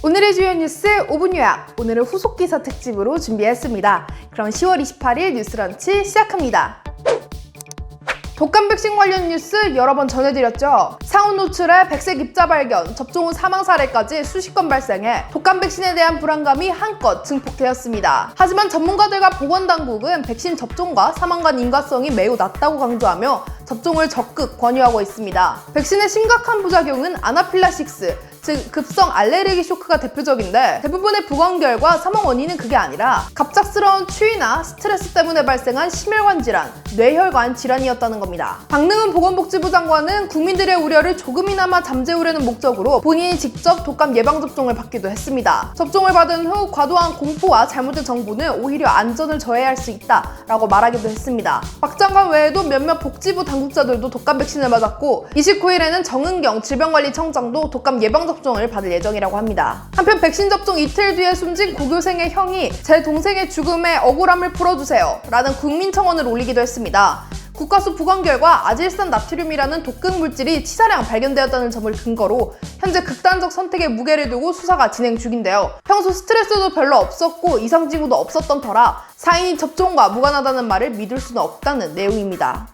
오늘의 주요 뉴스 5분 요약, 오늘은 후속 기사 특집으로 준비했습니다. 그럼 10월 28일 뉴스런치 시작합니다. 독감 백신 관련 뉴스 여러 번 전해드렸죠. 상온 노출에 백색 입자 발견, 접종 후 사망 사례까지 수십 건 발생해 독감 백신에 대한 불안감이 한껏 증폭되었습니다. 하지만 전문가들과 보건당국은 백신 접종과 사망 간 인과성이 매우 낮다고 강조하며 접종을 적극 권유하고 있습니다. 백신의 심각한 부작용은 아나필락시스, 즉 급성 알레르기 쇼크가 대표적인데 대부분의 부검 결과 사망 원인은 그게 아니라 갑작스러운 추위나 스트레스 때문에 발생한 심혈관 질환, 뇌혈관 질환이었다는 겁니다. 박능훈 보건복지부 장관은 국민들의 우려를 조금이나마 잠재우려는 목적으로 본인이 직접 독감 예방접종을 받기도 했습니다. 접종을 받은 후 과도한 공포와 잘못된 정보는 오히려 안전을 저해할 수 있다라고 말하기도 했습니다. 박 장관 외에도 몇몇 복지부 당국자들도 독감 백신을 맞았고 29일에는 정은경 질병관리청장도 독감 예방접종을 받을 예정이라고 합니다. 한편 백신 접종 이틀 뒤에 숨진 고교생의 형이 제 동생의 죽음에 억울함을 풀어주세요 라는 국민청원을 올리기도 했습니다. 국가수 부검 결과 아질산 나트륨이라는 독극 물질이 치사량 발견되었다는 점을 근거로 현재 극단적 선택에 무게를 두고 수사가 진행 중인데요. 평소 스트레스도 별로 없었고 이상 징후도 없었던 터라 사인이 접종과 무관하다는 말을 믿을 수는 없다는 내용입니다.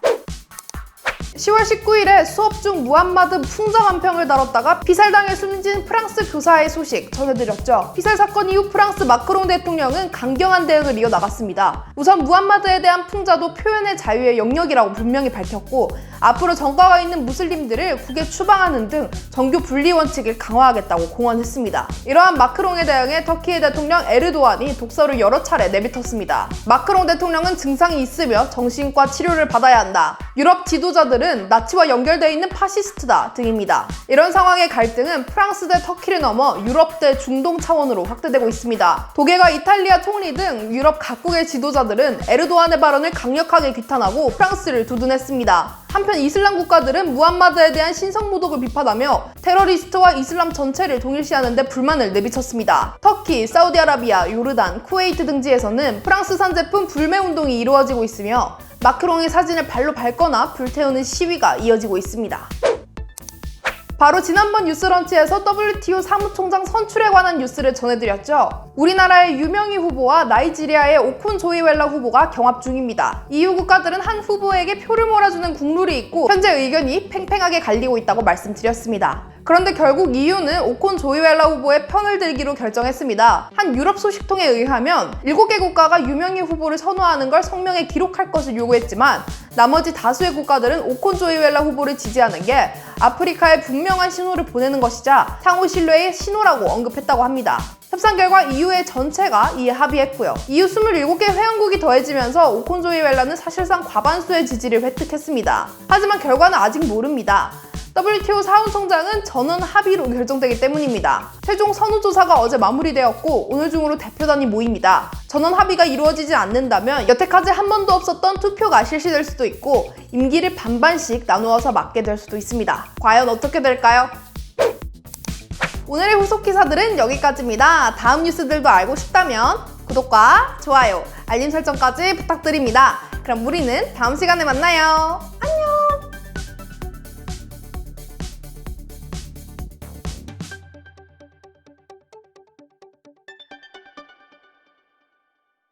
10월 19일에 수업 중 무함마드 풍자 간평을 다뤘다가 피살당해 숨진 프랑스 교사의 소식 전해드렸죠. 피살 사건 이후 프랑스 마크롱 대통령은 강경한 대응을 이어나갔습니다. 우선 무함마드에 대한 풍자도 표현의 자유의 영역이라고 분명히 밝혔고 앞으로 정가가 있는 무슬림들을 국에 추방하는 등 정교 분리 원칙을 강화하겠다고 공언했습니다. 이러한 마크롱에 대응해 터키의 대통령 에르도안이 독서를 여러 차례 내비텄습니다. 마크롱 대통령은 증상이 있으며 정신과 치료를 받아야 한다. 유럽 지도자들은 나치와 연결되어 있는 파시스트다 등입니다. 이런 상황의 갈등은 프랑스 대 터키를 넘어 유럽 대 중동 차원으로 확대되고 있습니다. 독일과 이탈리아 총리 등 유럽 각국의 지도자들은 에르도안의 발언을 강력하게 규탄하고 프랑스를 두둔했습니다. 한편 이슬람 국가들은 무함마드에 대한 신성모독을 비판하며 테러리스트와 이슬람 전체를 동일시하는 데 불만을 내비쳤습니다. 터키, 사우디아라비아, 요르단, 쿠웨이트 등지에서는 프랑스산 제품 불매 운동이 이루어지고 있으며 마크롱의 사진을 발로 밟거나 불태우는 시위가 이어지고 있습니다. 바로 지난번 뉴스런치에서 WTO 사무총장 선출에 관한 뉴스를 전해드렸죠. 우리나라의 유명희 후보와 나이지리아의 오콘조이웰라 후보가 경합 중입니다. EU 국가들은 한 후보에게 표를 몰아주는 국룰이 있고 현재 의견이 팽팽하게 갈리고 있다고 말씀드렸습니다. 그런데 결국 EU는 오콘조이웰라 후보의 편을 들기로 결정했습니다. 한 유럽 소식통에 의하면 7개 국가가 유명희 후보를 선호하는 걸 성명에 기록할 것을 요구했지만 나머지 다수의 국가들은 오콘조이웰라 후보를 지지하는 게 아프리카에 분명한 신호를 보내는 것이자 상호 신뢰의 신호라고 언급했다고 합니다. 협상 결과 EU의 전체가 이에 합의했고요. EU 27개 회원국이 더해지면서 오콘조이웰라는 사실상 과반수의 지지를 획득했습니다. 하지만 결과는 아직 모릅니다. WTO 사무총장은 전원 합의로 결정되기 때문입니다. 최종 선후조사가 어제 마무리되었고 오늘 중으로 대표단이 모입니다. 전원 합의가 이루어지지 않는다면 여태까지 한 번도 없었던 투표가 실시될 수도 있고 임기를 반반씩 나누어서 맡게 될 수도 있습니다. 과연 어떻게 될까요? 오늘의 후속 기사들은 여기까지입니다. 다음 뉴스들도 알고 싶다면 구독과 좋아요, 알림 설정까지 부탁드립니다. 그럼 우리는 다음 시간에 만나요.